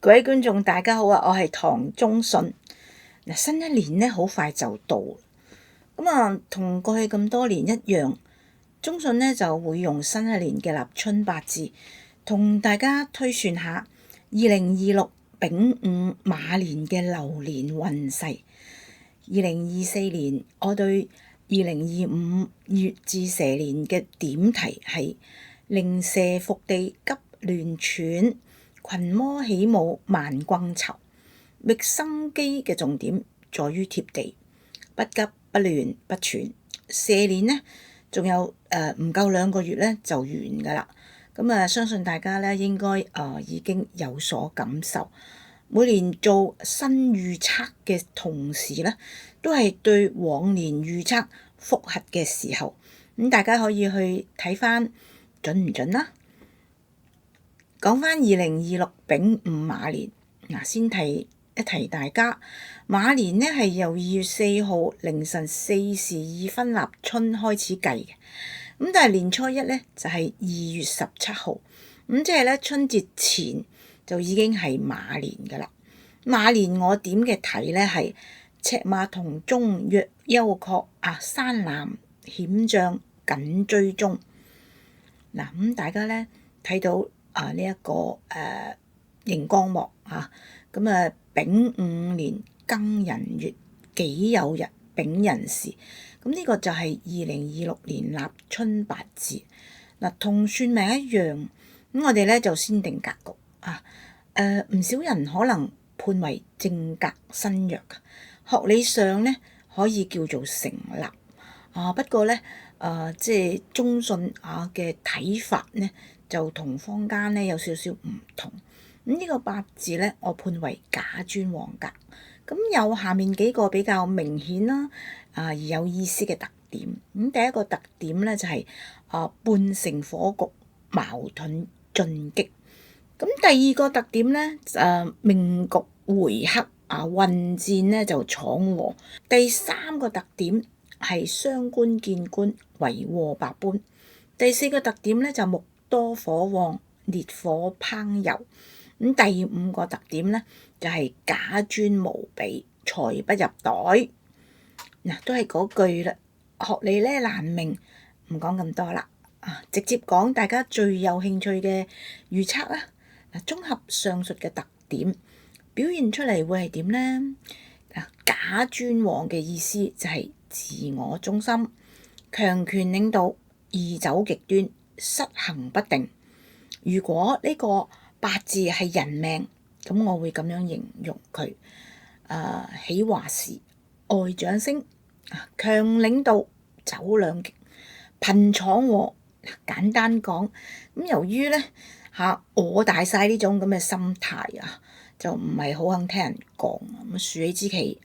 各位觀眾大家好啊，我係唐中信。新一年咧好快就到，同過去咁多年一樣，中信咧就會用新一年嘅立春八字，同大家推算下2026丙午馬年嘅流年運勢。2024年我對2025月至蛇年嘅點題係靈蛇伏地急亂竄，群魔起舞萬轟籌。覓生機嘅重點在於貼地，不急不亂不喘。蛇年呢，仲有唔夠2個月咧就完㗎啦。相信大家咧應該已經有所感受。每年做新預測嘅同時咧，都係對往年預測複核嘅時候。大家可以去睇翻準唔準啦。講翻2026丙午馬年，先提一提大家，馬年呢係由2月4號凌晨4時2分立春開始計嘅，但係年初一呢就係2月17號，即係咧春節前就已經係馬年㗎啦。馬年我點嘅題呢係赤馬同中若幽壑山南險象緊追蹤。咁大家呢睇到呢一個熒光幕丙午年庚寅月己酉日丙寅時，呢個就係2026年立春八字。同算命一樣，我哋咧就先定格局唔少人可能判為正格身弱，學理上咧可以叫做成立不過咧即係中信嘅睇法咧就同坊間咧有少少唔同。呢個八字咧，我判為假專旺格。有下面幾個比較明顯啦，而有意思嘅特點。第一個特點咧就係半成火局，矛盾進擊。第二個特點咧命局回克運戰咧就闖禍。第三個特點係傷官見官，為禍百般。第四個特點咧就木多火旺，烈火烹油。第五個特點咧就係假專無比，財不入袋。都係嗰句啦，學理咧難明，唔講咁多啦，直接講大家最有興趣嘅預測啦。綜合上述嘅特點，表現出嚟會係點呢？假專旺嘅意思就係自我中心、強權領導、易走極端、失衡不定。如果呢個八字係人命，咁我會咁樣形容佢：喜華時，愛掌聲，強領導，走兩極，頻闖禍。簡單講，由於咧我大晒呢種咁嘅心態就唔係好肯聽人講。豎起之旗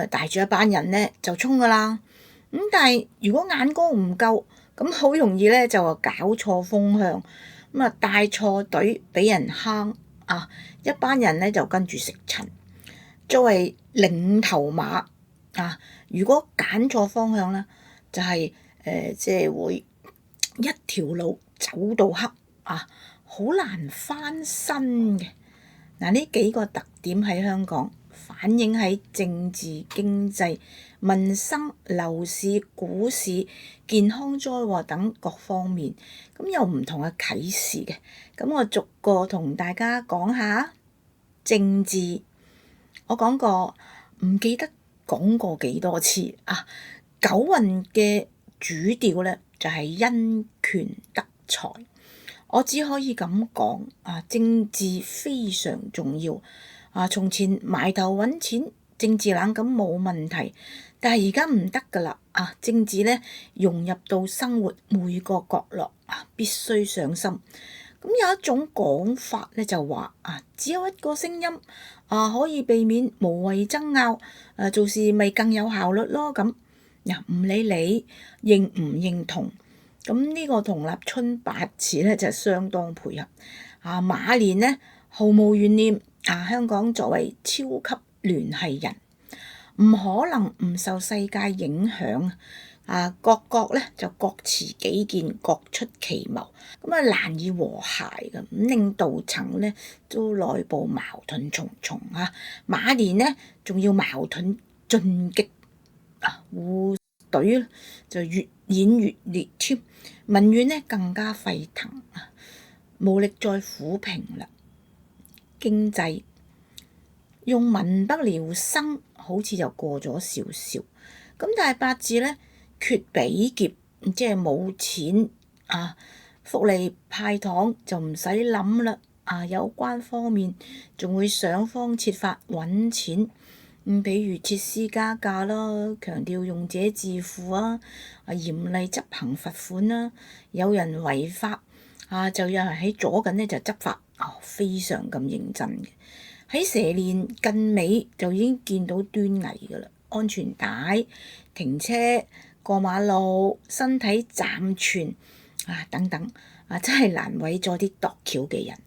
帶住一班人咧就衝㗎啦。但係如果眼光唔夠，咁好容易咧就搞錯風向。帶錯隊俾人坑一班人咧就跟住食塵。作為領頭馬如果揀錯方向咧，就係即係會一條路走到黑好難翻身嘅。呢幾個特點喺香港反映喺政治、經濟、民生、樓市、股市、健康災禍等各方面，有唔同嘅啟示嘅。我逐個同大家講下。政治，我講過，唔記得講過幾多次九運嘅主調咧就係因權得財。我只可以咁講政治非常重要從前埋頭揾錢，政治冷感冇問題，但係而家唔得㗎啦政治咧融入到生活每個角落必須上心。有一種講法咧就話只有一個聲音可以避免無謂爭拗做事咪更有效率咯。唔理你認唔認同，呢個同立春八字咧就相當配合馬年呢毫無懸念香港作為超級聯繫人，唔可能唔受世界影響。各國咧就各持己見，各出奇謀，咁難以和諧嘅，咁領導層咧都內部矛盾重重啊。馬年咧仲要矛盾進擊互懟就越演越烈添，民怨咧更加沸騰啊，無力再撫平啦。經濟用民不聊生，好似就過咗少少，咁但係八字咧缺比劫，即係冇錢福利派糖就唔使諗啦。有關方面仲會想方設法揾錢，比如設施加價啦，強調用者自負嚴厲執行罰款啦。有人違法就有人喺左近呢就執法，非常咁認真嘅。喺蛇年近尾就已經見到端倪㗎啦，安全帶、停車、過馬路、身體暫存等等真係難為咗啲度橋嘅人。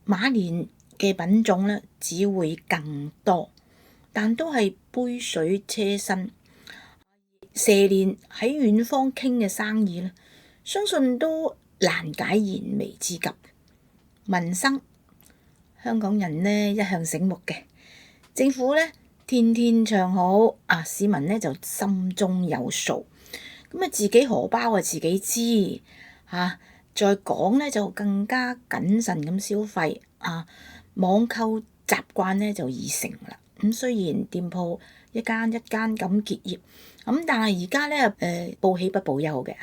馬年嘅品種咧只會更多，但都係杯水車薪。蛇年喺遠方傾嘅生意咧，相信都難解燃眉之急。民生，香港人呢一向醒目嘅，政府咧天天唱好，市民咧就心中有數。咁自己荷包自己知再講咧就更加謹慎咁消費網購習慣咧就已成啦。咁雖然店鋪一間一間咁結業，咁但係而家咧報喜不報憂嘅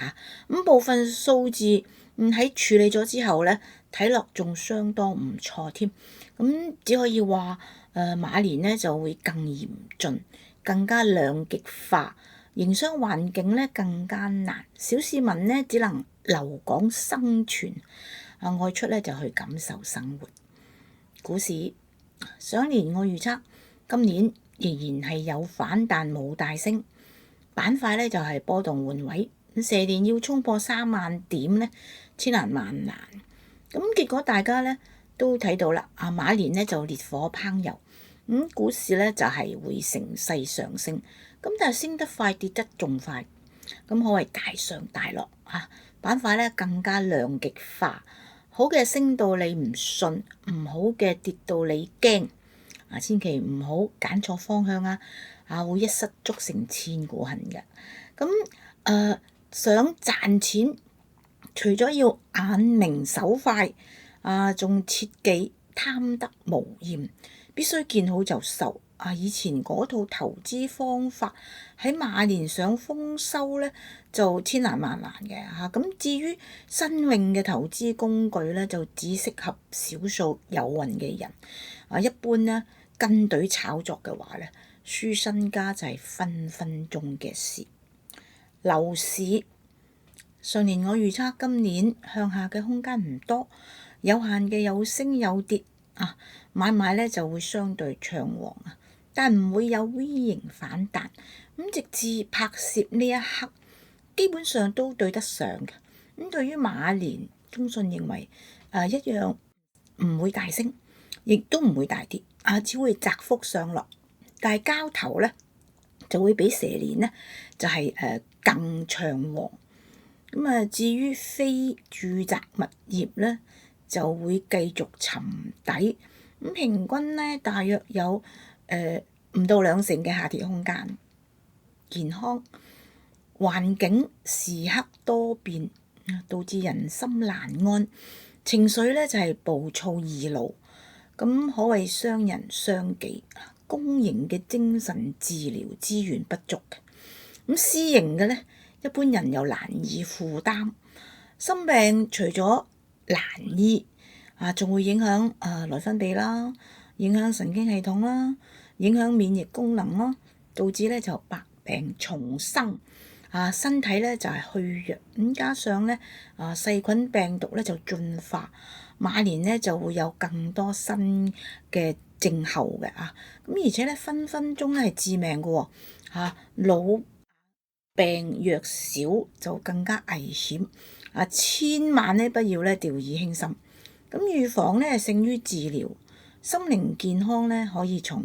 咁部分數字喺處理咗之後咧，睇落仲相當唔錯添。咁只可以話馬年咧就會更嚴峻，更加兩極化，營商環境咧更艱難，小市民咧只能留港生存，外出咧就去感受生活。股市上年我預測今年仍然係有反彈冇大升，板塊咧就係波動換位，蛇年要衝破3萬點咧千難萬難。咁結果大家咧都睇到啦，馬年咧就烈火烹油，股市咧就係會乘勢上升，咁但係升得快跌得仲快，咁可謂大上大落板塊咧更加兩極化，好嘅升到你唔信，唔好嘅跌到你驚，千祈唔好揀錯方向會一失足成千古恨嘅。咁想賺錢，除咗要眼明手快仲切忌貪得無厭，必須見好就收。以前嗰套投資方法喺馬年想豐收咧，就千難萬難嘅咁至於新穎嘅投資工具咧，就只適合少數有運嘅人一般咧跟隊炒作嘅話咧，輸身家就係分分鐘嘅事。樓市上年我預測今年向下嘅空間唔多，有限嘅有升有跌買賣咧就會相對暢旺但唔會有 V 型反彈。咁直至拍攝呢一刻，基本上都對得上嘅。咁對於馬年，中信認為一樣唔會大升，亦都唔會大跌只會窄幅上落。但係交投咧就會比蛇年咧就係更暢旺。咁至於非住宅物業咧就會繼續沉底。咁平均咧大約有唔到2成嘅下跌空間。健康環境時刻多變，導致人心難安，情緒咧就係暴躁易怒，咁可謂傷人傷己。公營嘅精神治療資源不足嘅，咁私營嘅咧一般人又難以負擔。心病除咗難醫仲會影響內分泌啦，影響神經系統啦，影響免疫功能啦，導致咧就百病叢生身體咧就係虛弱。咁加上咧細菌病毒咧就進化，馬年咧就會有更多新嘅症候嘅咁而且咧分分鐘咧係致命嘅老病弱小就更加危險千萬咧不要咧掉以輕心。咁預防咧勝於治療，心靈健康咧可以從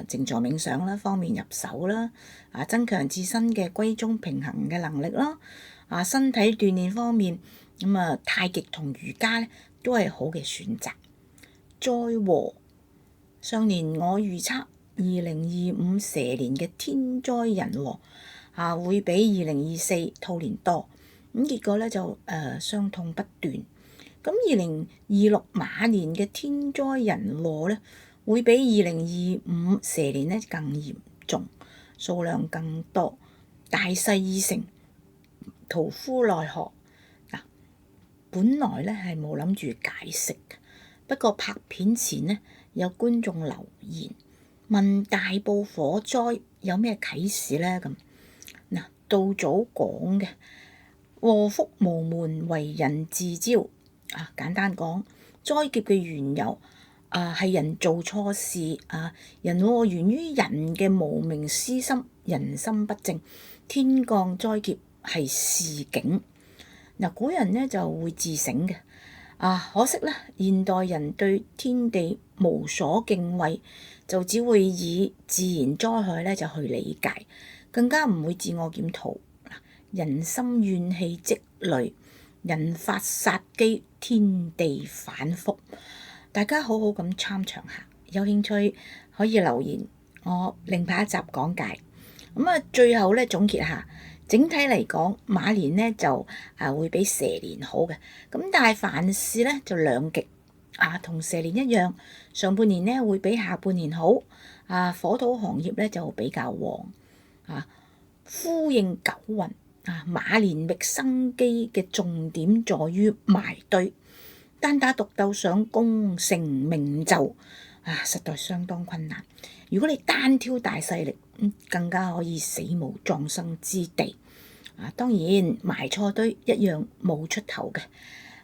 靜坐冥想啦，方面入手啦，增強自身嘅歸宗平衡嘅能力啦，身體鍛鍊方面，太極同瑜伽咧都係好嘅選擇。災禍，上年我預測2025蛇年嘅天災人禍會比2024兔年多，咁結果咧就傷痛不斷。咁2026馬年嘅天災人禍咧，會比2025蛇年咧更嚴重，數量更多，大勢已成，屠夫奈何。本來咧係冇諗住解釋嘅，不過拍片前呢，有觀眾留言問大埔火災有咩啟示咧？咁道祖講嘅禍福無門，為人自招。簡單講，災劫嘅緣由係人做錯事人禍源於人嘅無明私心，人心不正，天降災劫係示警。古人呢就會自省嘅，可惜咧現代人對天地無所敬畏，就只會以自然災害咧就去理解，更加唔會自我檢討。人心怨氣積累，人發殺機，天地反覆。大家好好咁參詳下，有興趣可以留言，我另拍一集講解。最後咧總結下，整體嚟講，馬年咧就會比蛇年好嘅。咁但係凡事咧就兩極，同蛇年一樣，上半年咧會比下半年好。火土行業咧就比較旺。呼應九運。馬年覓生機嘅重點在於埋堆，單打獨鬥想功成名就，實在相當困難。如果你單挑大勢力，更加可以死無葬身之地。當然埋錯堆一樣冇出頭嘅。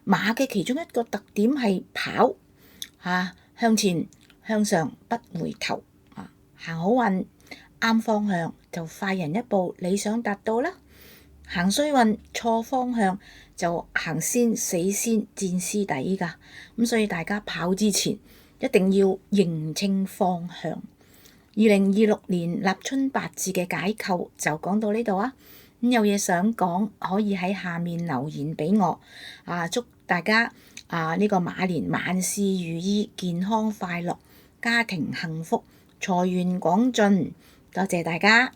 馬嘅其中一個特點係跑，向前向上不回頭，行好運啱方向就快人一步，理想達到啦。行衰運錯方向就行先死先戰屍底㗎，咁所以大家跑之前一定要認清方向。2026年立春八字嘅解構就講到呢度啊，咁有嘢想講可以喺下面留言俾我。祝大家呢個馬年萬事如意，健康快樂，家庭幸福，財源廣進。多謝大家。